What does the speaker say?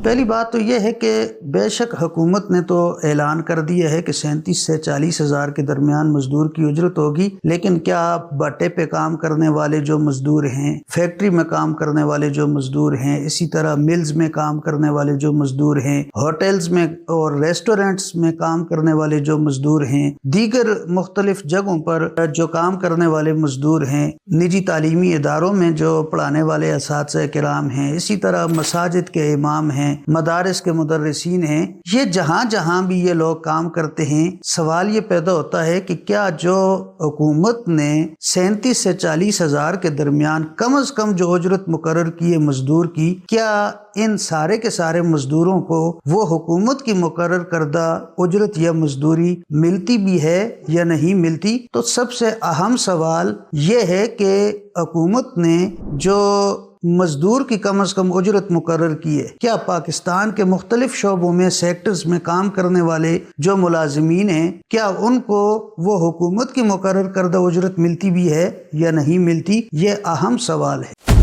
پہلی بات تو یہ ہے کہ بے شک حکومت نے تو اعلان کر دیا ہے کہ 37 سے 40 ہزار کے درمیان مزدور کی اجرت ہوگی، لیکن کیا بٹے پہ کام کرنے والے جو مزدور ہیں، فیکٹری میں کام کرنے والے جو مزدور ہیں، اسی طرح ملز میں کام کرنے والے جو مزدور ہیں، ہوٹلز میں اور ریسٹورنٹس میں کام کرنے والے جو مزدور ہیں، دیگر مختلف جگہوں پر جو کام کرنے والے مزدور ہیں، نجی تعلیمی اداروں میں جو پڑھانے والے اساتذہ کرام ہیں، اسی طرح مساجد کے امام ہیں، مدارس کے مدرسین ہیں، یہ جہاں جہاں بھی یہ لوگ کام کرتے ہیں، سوال یہ پیدا ہوتا ہے کہ کیا جو حکومت نے 37 سے 40 ہزار کے درمیان کم از کم جو اجرت مقرر کی ہے مزدور کی، کیا ان سارے کے سارے مزدوروں کو وہ حکومت کی مقرر کردہ اجرت یا مزدوری ملتی بھی ہے یا نہیں ملتی؟ تو سب سے اہم سوال یہ ہے کہ حکومت نے جو مزدور کی کم از کم اجرت مقرر کی ہے، کیا پاکستان کے مختلف شعبوں میں سیکٹرز میں کام کرنے والے جو ملازمین ہیں، کیا ان کو وہ حکومت کی مقرر کردہ اجرت ملتی بھی ہے یا نہیں ملتی؟ یہ اہم سوال ہے۔